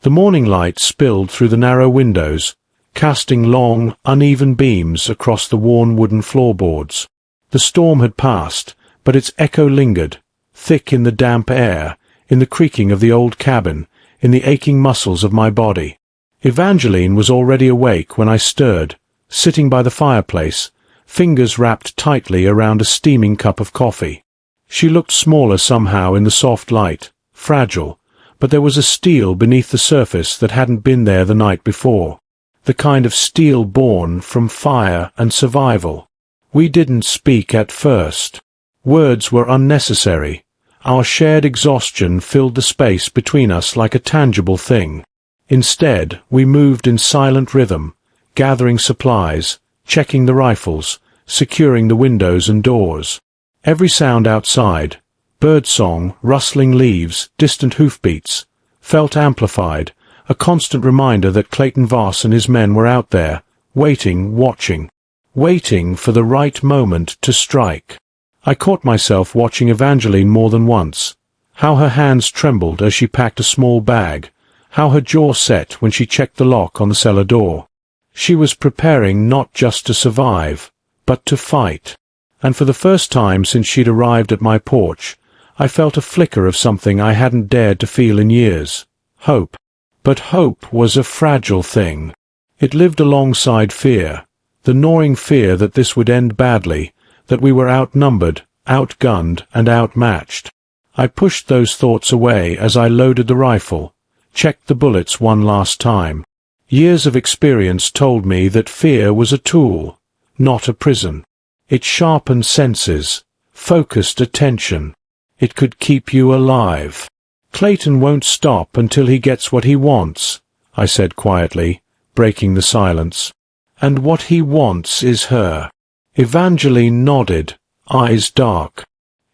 The morning light spilled through the narrow windows, casting long, uneven beams across the worn wooden floorboards. The storm had passed, but its echo lingered, thick in the damp air, in the creaking of the old cabin, in the aching muscles of my body. Evangeline was already awake when I stirred, sitting by the fireplace, fingers wrapped tightly around a steaming cup of coffee. She looked smaller somehow in the soft light, fragile, but there was a steel beneath the surface that hadn't been there the night before. The kind of steel born from fire and survival. We didn't speak at first. Words were unnecessary. Our shared exhaustion filled the space between us like a tangible thing. Instead, we moved in silent rhythm, gathering supplies, checking the rifles, securing the windows and doors. Every sound outside, birdsong, rustling leaves, distant hoofbeats, felt amplified, a constant reminder that Clayton Voss and his men were out there, waiting, watching, waiting for the right moment to strike. I caught myself watching Evangeline more than once, how her hands trembled as she packed a small bag, how her jaw set when she checked the lock on the cellar door. She was preparing not just to survive, but to fight. And for the first time since she'd arrived at my porch, I felt a flicker of something I hadn't dared to feel in years. Hope. But hope was a fragile thing. It lived alongside fear, the gnawing fear that this would end badly, that we were outnumbered, outgunned, and outmatched. I pushed those thoughts away as I loaded the rifle, checked the bullets one last time. Years of experience told me that fear was a tool, not a prison. It sharpened senses, focused attention. It could keep you alive. "Clayton won't stop until he gets what he wants," I said quietly, breaking the silence. "And what he wants is her." Evangeline nodded, eyes dark.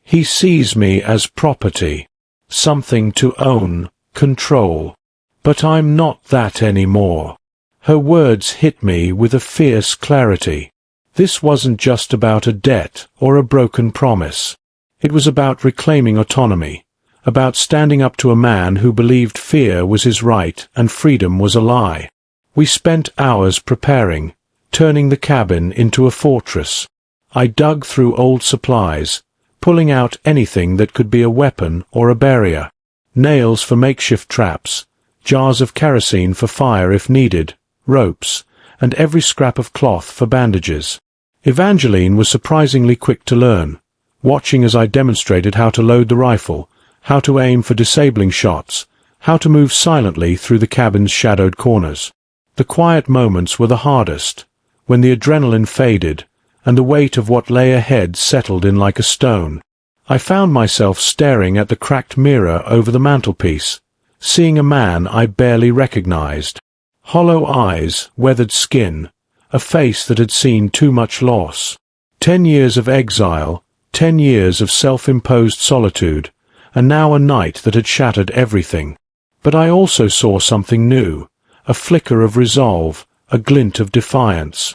"He sees me as property, something to own, control. But I'm not that anymore." Her words hit me with a fierce clarity. This wasn't just about a debt or a broken promise. It was about reclaiming autonomy, about standing up to a man who believed fear was his right and freedom was a lie. We spent hours preparing, turning the cabin into a fortress. I dug through old supplies, pulling out anything that could be a weapon or a barrier. Nails for makeshift traps, jars of kerosene for fire if needed, ropes, and every scrap of cloth for bandages. Evangeline was surprisingly quick to learn, watching as I demonstrated how to load the rifle, how to aim for disabling shots, how to move silently through the cabin's shadowed corners. The quiet moments were the hardest, when the adrenaline faded, and the weight of what lay ahead settled in like a stone. I found myself staring at the cracked mirror over the mantelpiece, seeing a man I barely recognized. Hollow eyes, weathered skin, a face that had seen too much loss. 10 years of exile, 10 years of self-imposed solitude, and now a night that had shattered everything. But I also saw something new, a flicker of resolve, a glint of defiance.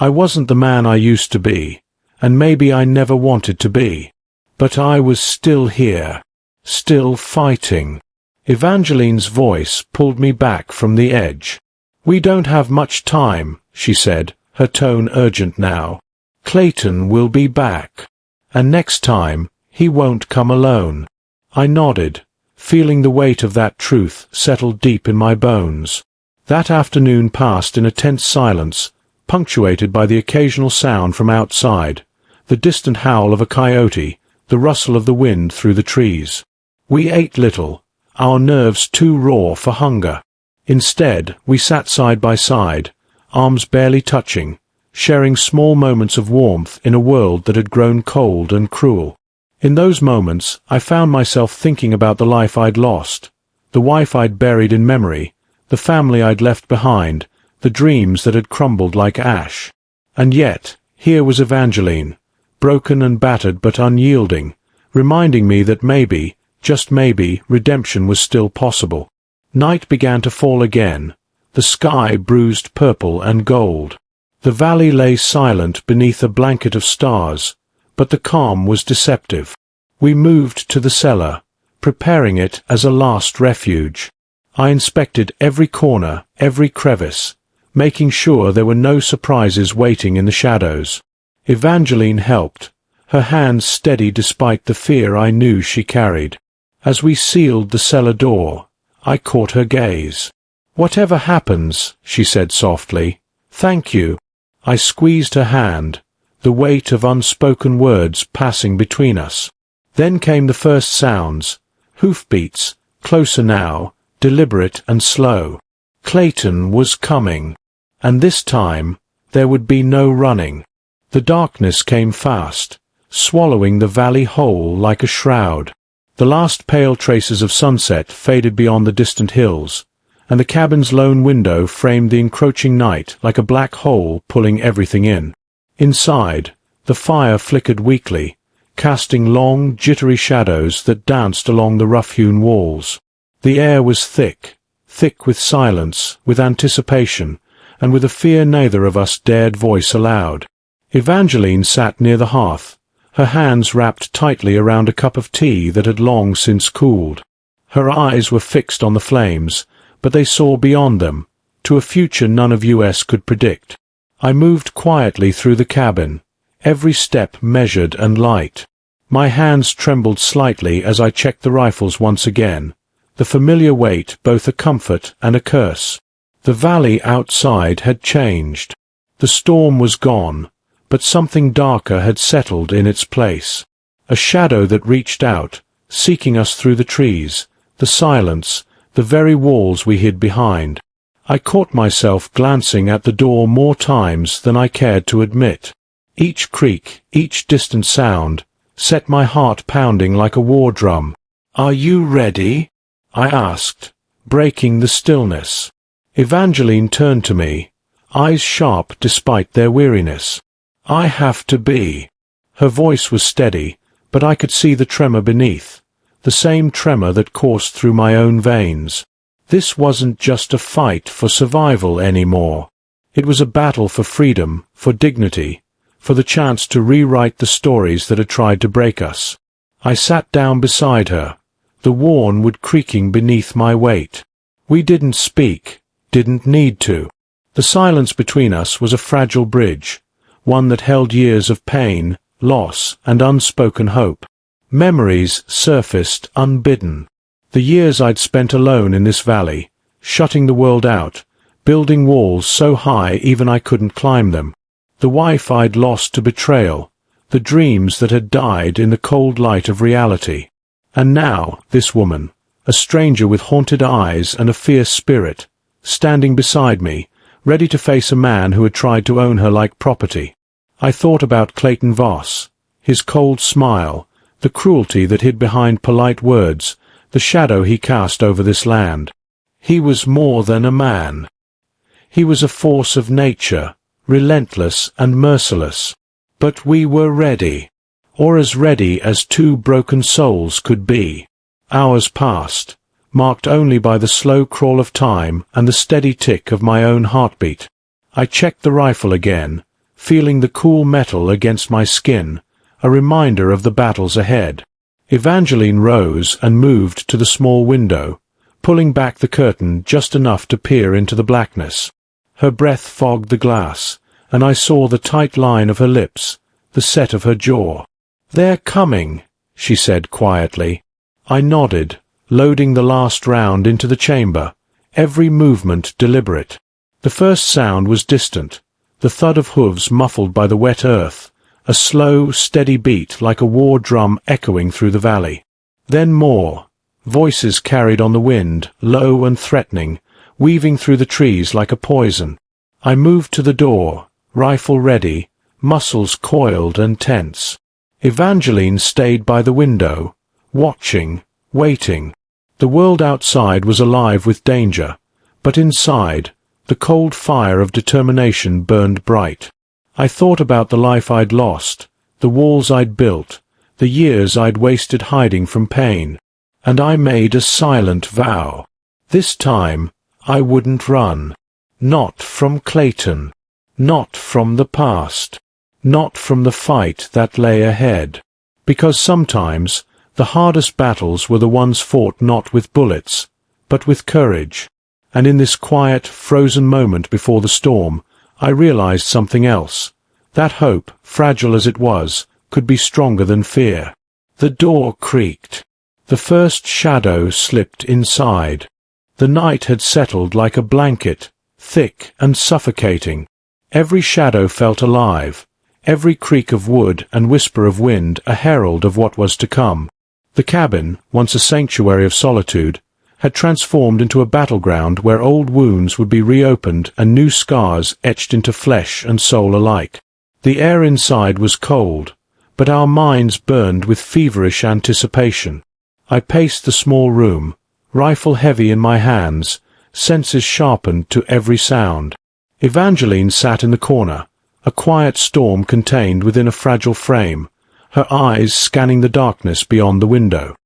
I wasn't the man I used to be, and maybe I never wanted to be. But I was still here, still fighting. Evangeline's voice pulled me back from the edge. "We don't have much time," she said, her tone urgent now. "Clayton will be back. And next time, he won't come alone." I nodded, feeling the weight of that truth settle deep in my bones. That afternoon passed in a tense silence, punctuated by the occasional sound from outside, the distant howl of a coyote, the rustle of the wind through the trees. We ate little, our nerves too raw for hunger. Instead, we sat side by side, arms barely touching, sharing small moments of warmth in a world that had grown cold and cruel. In those moments, I found myself thinking about the life I'd lost, the wife I'd buried in memory, the family I'd left behind, the dreams that had crumbled like ash. And yet, here was Evangeline, broken and battered but unyielding, reminding me that maybe, just maybe, redemption was still possible. Night began to fall again, the sky bruised purple and gold. The valley lay silent beneath a blanket of stars, but the calm was deceptive. We moved to the cellar, preparing it as a last refuge. I inspected every corner, every crevice, making sure there were no surprises waiting in the shadows. Evangeline helped, her hands steady despite the fear I knew she carried. As we sealed the cellar door, I caught her gaze. "Whatever happens," she said softly, "thank you." I squeezed her hand, the weight of unspoken words passing between us. Then came the first sounds, hoofbeats, closer now, deliberate and slow. Clayton was coming, and this time there would be no running. The darkness came fast, swallowing the valley whole like a shroud. The last pale traces of sunset faded beyond the distant hills, and the cabin's lone window framed the encroaching night like a black hole pulling everything in. Inside, the fire flickered weakly, casting long, jittery shadows that danced along the rough-hewn walls. The air was thick, thick with silence, with anticipation, and with a fear neither of us dared voice aloud. Evangeline sat near the hearth, her hands wrapped tightly around a cup of tea that had long since cooled. Her eyes were fixed on the flames, but they saw beyond them, to a future none of us could predict. I moved quietly through the cabin, every step measured and light. My hands trembled slightly as I checked the rifles once again, the familiar weight both a comfort and a curse. The valley outside had changed. The storm was gone, but something darker had settled in its place. A shadow that reached out, seeking us through the trees, the silence, the very walls we hid behind. I caught myself glancing at the door more times than I cared to admit. Each creak, each distant sound, set my heart pounding like a war drum. "Are you ready?" I asked, breaking the stillness. Evangeline turned to me, eyes sharp despite their weariness. "I have to be." Her voice was steady, but I could see the tremor beneath, the same tremor that coursed through my own veins. This wasn't just a fight for survival anymore. It was a battle for freedom, for dignity, for the chance to rewrite the stories that had tried to break us. I sat down beside her, the worn wood creaking beneath my weight. We didn't speak, didn't need to. The silence between us was a fragile bridge, one that held years of pain, loss, and unspoken hope. Memories surfaced unbidden. The years I'd spent alone in this valley, shutting the world out, building walls so high even I couldn't climb them. The wife I'd lost to betrayal, the dreams that had died in the cold light of reality. And now, this woman, a stranger with haunted eyes and a fierce spirit, standing beside me, ready to face a man who had tried to own her like property. I thought about Clayton Voss, his cold smile, the cruelty that hid behind polite words, the shadow he cast over this land. He was more than a man. He was a force of nature, relentless and merciless. But we were ready, or as ready as two broken souls could be. Hours passed, marked only by the slow crawl of time and the steady tick of my own heartbeat. I checked the rifle again, feeling the cool metal against my skin, a reminder of the battles ahead. Evangeline rose and moved to the small window, pulling back the curtain just enough to peer into the blackness. Her breath fogged the glass, and I saw the tight line of her lips, the set of her jaw. "They're coming," she said quietly. I nodded, loading the last round into the chamber, every movement deliberate. The first sound was distant, the thud of hooves muffled by the wet earth, a slow, steady beat like a war drum echoing through the valley. Then more, voices carried on the wind, low and threatening, weaving through the trees like a poison. I moved to the door, rifle ready, muscles coiled and tense. Evangeline stayed by the window, watching, waiting. The world outside was alive with danger, but inside, the cold fire of determination burned bright. I thought about the life I'd lost, the walls I'd built, the years I'd wasted hiding from pain, and I made a silent vow. This time, I wouldn't run. Not from Clayton. Not from the past. Not from the fight that lay ahead. Because sometimes, the hardest battles were the ones fought not with bullets, but with courage. And in this quiet, frozen moment before the storm, I realized something else. That hope, fragile as it was, could be stronger than fear. The door creaked. The first shadow slipped inside. The night had settled like a blanket, thick and suffocating. Every shadow felt alive, every creak of wood and whisper of wind a herald of what was to come. The cabin, once a sanctuary of solitude, had transformed into a battleground where old wounds would be reopened and new scars etched into flesh and soul alike. The air inside was cold, but our minds burned with feverish anticipation. I paced the small room, rifle heavy in my hands, senses sharpened to every sound. Evangeline sat in the corner, a quiet storm contained within a fragile frame, her eyes scanning the darkness beyond the window.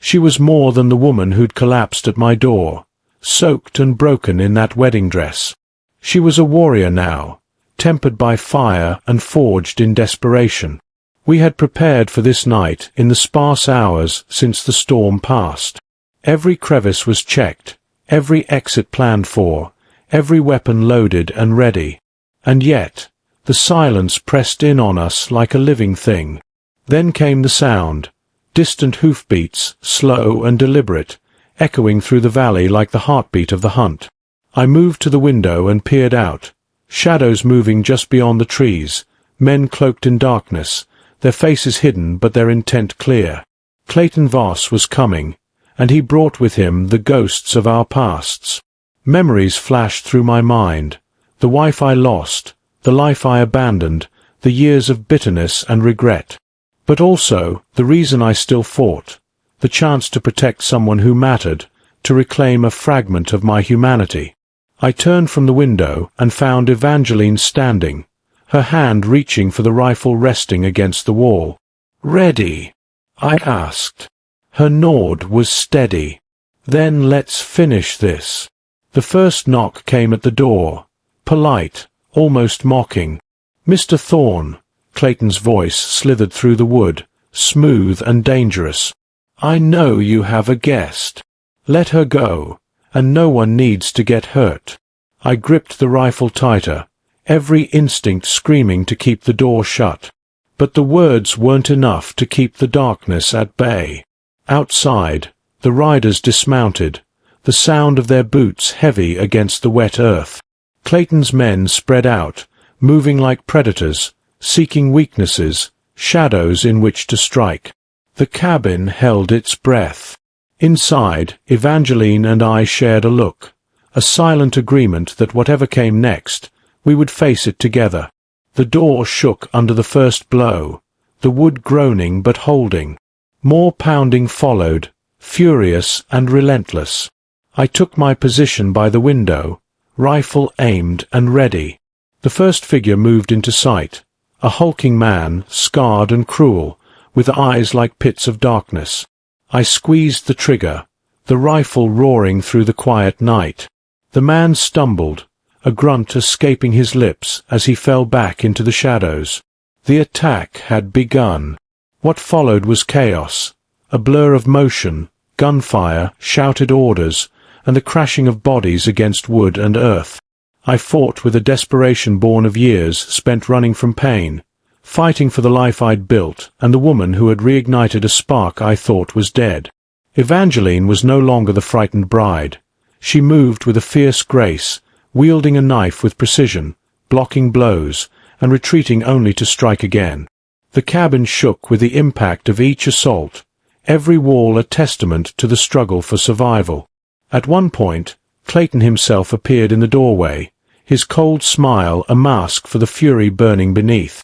She was more than the woman who'd collapsed at my door, soaked and broken in that wedding dress. She was a warrior now, tempered by fire and forged in desperation. We had prepared for this night in the sparse hours since the storm passed. Every crevice was checked, every exit planned for, every weapon loaded and ready. And yet, the silence pressed in on us like a living thing. Then came the sound. Distant hoofbeats, slow and deliberate, echoing through the valley like the heartbeat of the hunt. I moved to the window and peered out, shadows moving just beyond the trees, men cloaked in darkness, their faces hidden but their intent clear. Clayton Voss was coming, and he brought with him the ghosts of our pasts. Memories flashed through my mind, the wife I lost, the life I abandoned, the years of bitterness and regret. But also, the reason I still fought, the chance to protect someone who mattered, to reclaim a fragment of my humanity. I turned from the window and found Evangeline standing, her hand reaching for the rifle resting against the wall. "Ready?" I asked. Her nod was steady. "Then let's finish this." The first knock came at the door, polite, almost mocking. "Mr. Thorne," Clayton's voice slithered through the wood, smooth and dangerous. "I know you have a guest. Let her go, and no one needs to get hurt." I gripped the rifle tighter, every instinct screaming to keep the door shut. But the words weren't enough to keep the darkness at bay. Outside, the riders dismounted, the sound of their boots heavy against the wet earth. Clayton's men spread out, moving like predators, seeking weaknesses, shadows in which to strike. The cabin held its breath. Inside, Evangeline and I shared a look, a silent agreement that whatever came next, we would face it together. The door shook under the first blow, the wood groaning but holding. More pounding followed, furious and relentless. I took my position by the window, rifle aimed and ready. The first figure moved into sight, a hulking man, scarred and cruel, with eyes like pits of darkness. I squeezed the trigger, the rifle roaring through the quiet night. The man stumbled, a grunt escaping his lips as he fell back into the shadows. The attack had begun. What followed was chaos, a blur of motion, gunfire, shouted orders, and the crashing of bodies against wood and earth. I fought with a desperation born of years spent running from pain, fighting for the life I'd built and the woman who had reignited a spark I thought was dead. Evangeline was no longer the frightened bride. She moved with a fierce grace, wielding a knife with precision, blocking blows, and retreating only to strike again. The cabin shook with the impact of each assault, every wall a testament to the struggle for survival. At one point, Clayton himself appeared in the doorway, his cold smile a mask for the fury burning beneath.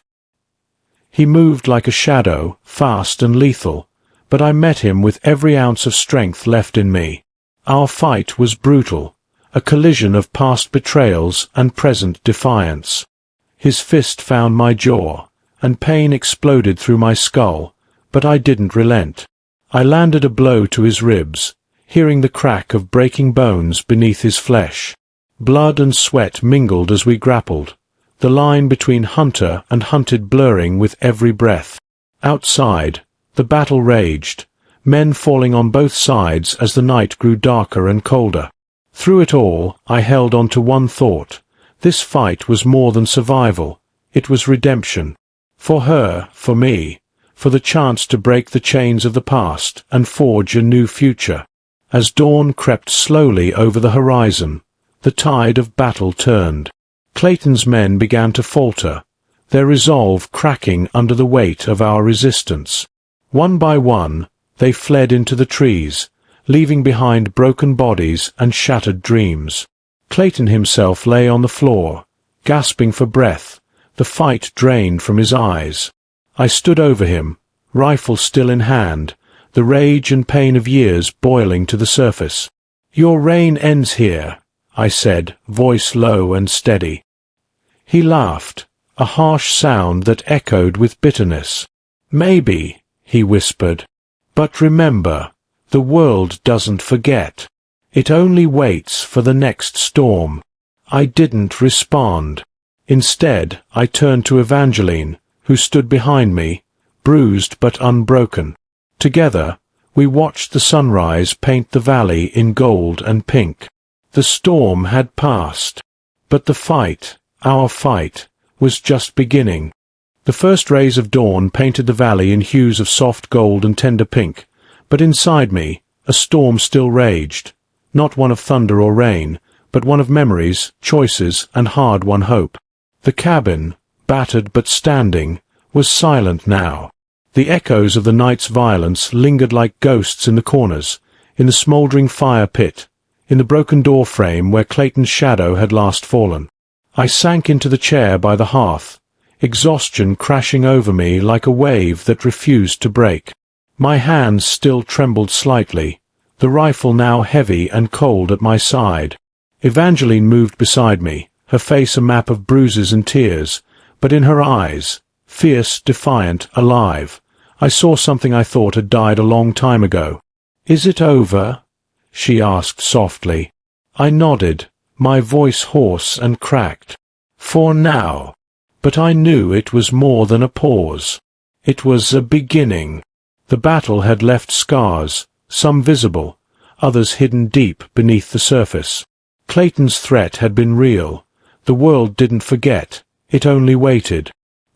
He moved like a shadow, fast and lethal, but I met him with every ounce of strength left in me. Our fight was brutal, a collision of past betrayals and present defiance. His fist found my jaw, and pain exploded through my skull, but I didn't relent. I landed a blow to his ribs, hearing the crack of breaking bones beneath his flesh. Blood and sweat mingled as we grappled, the line between hunter and hunted blurring with every breath. Outside, the battle raged, men falling on both sides as the night grew darker and colder. Through it all, I held on to one thought. This fight was more than survival. It was redemption. For her, for me, for the chance to break the chains of the past and forge a new future. As dawn crept slowly over the horizon, the tide of battle turned. Clayton's men began to falter, their resolve cracking under the weight of our resistance. One by one, they fled into the trees, leaving behind broken bodies and shattered dreams. Clayton himself lay on the floor, gasping for breath, the fight drained from his eyes. I stood over him, rifle still in hand, the rage and pain of years boiling to the surface. "Your reign ends here," I said, voice low and steady. He laughed, a harsh sound that echoed with bitterness. "Maybe," he whispered. "But remember, the world doesn't forget. It only waits for the next storm." I didn't respond. Instead, I turned to Evangeline, who stood behind me, bruised but unbroken. Together, we watched the sunrise paint the valley in gold and pink. The storm had passed, but the fight, our fight, was just beginning. The first rays of dawn painted the valley in hues of soft gold and tender pink, but inside me, a storm still raged, not one of thunder or rain, but one of memories, choices, and hard-won hope. The cabin, battered but standing, was silent now. The echoes of the night's violence lingered like ghosts in the corners, in the smouldering fire pit, in the broken door frame where Clayton's shadow had last fallen. I sank into the chair by the hearth, exhaustion crashing over me like a wave that refused to break. My hands still trembled slightly, the rifle now heavy and cold at my side. Evangeline moved beside me, her face a map of bruises and tears, but in her eyes, fierce, defiant, alive, I saw something I thought had died a long time ago. "Is it over?" she asked softly. I nodded, my voice hoarse and cracked. "For now." But I knew it was more than a pause. It was a beginning. The battle had left scars, some visible, others hidden deep beneath the surface. Clayton's threat had been real. The world didn't forget, it only waited.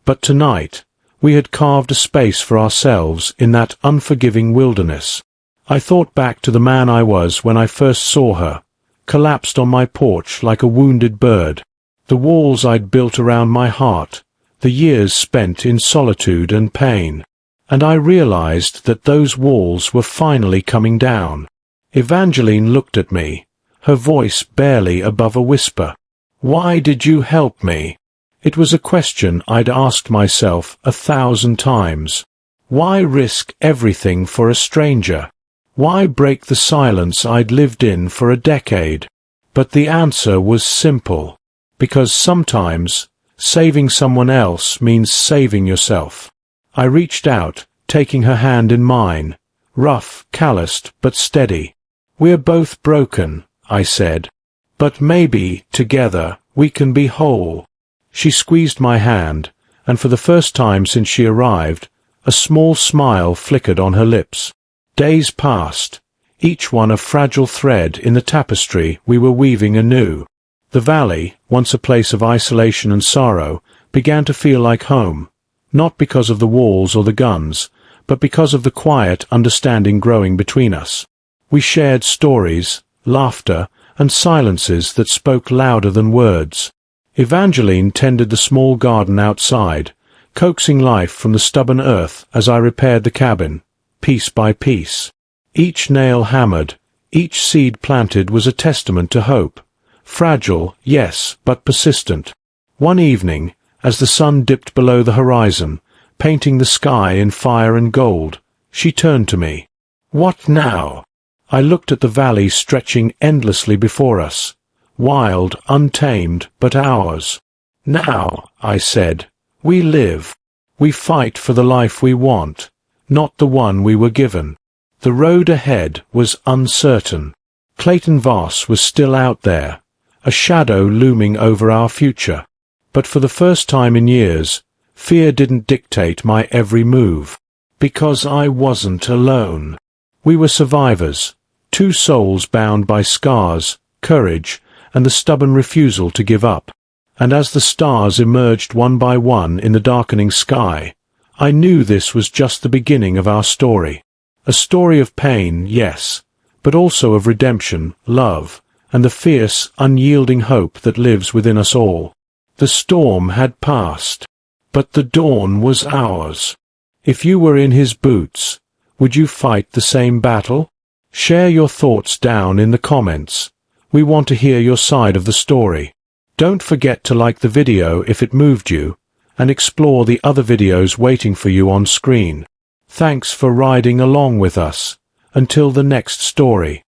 But tonight, we had carved a space for ourselves in that unforgiving wilderness. I thought back to the man I was when I first saw her, collapsed on my porch like a wounded bird. The walls I'd built around my heart, the years spent in solitude and pain. And I realized that those walls were finally coming down. Evangeline looked at me, her voice barely above a whisper. "Why did you help me?" It was a question I'd asked myself 1,000 times. Why risk everything for a stranger? Why break the silence I'd lived in for a decade? But the answer was simple. Because sometimes, saving someone else means saving yourself. I reached out, taking her hand in mine, rough, calloused, but steady. "We're both broken," I said. "But maybe, together, we can be whole." She squeezed my hand, and for the first time since she arrived, a small smile flickered on her lips. Days passed, each one a fragile thread in the tapestry we were weaving anew. The valley, once a place of isolation and sorrow, began to feel like home, not because of the walls or the guns, but because of the quiet understanding growing between us. We shared stories, laughter, and silences that spoke louder than words. Evangeline tended the small garden outside, coaxing life from the stubborn earth as I repaired the cabin, piece by piece. Each nail hammered, each seed planted was a testament to hope. Fragile, yes, but persistent. One evening, as the sun dipped below the horizon, painting the sky in fire and gold, she turned to me. "What now?" I looked at the valley stretching endlessly before us, wild, untamed, but ours. "Now," I said, "we live. We fight for the life we want, not the one we were given." The road ahead was uncertain. Clayton Voss was still out there, a shadow looming over our future. But for the first time in years, fear didn't dictate my every move. Because I wasn't alone. We were survivors, two souls bound by scars, courage, and the stubborn refusal to give up. And as the stars emerged one by one in the darkening sky, I knew this was just the beginning of our story. A story of pain, yes, but also of redemption, love, and the fierce, unyielding hope that lives within us all. The storm had passed, but the dawn was ours. If you were in his boots, would you fight the same battle? Share your thoughts down in the comments. We want to hear your side of the story. Don't forget to like the video if it moved you, and explore the other videos waiting for you on screen. Thanks for riding along with us. Until the next story.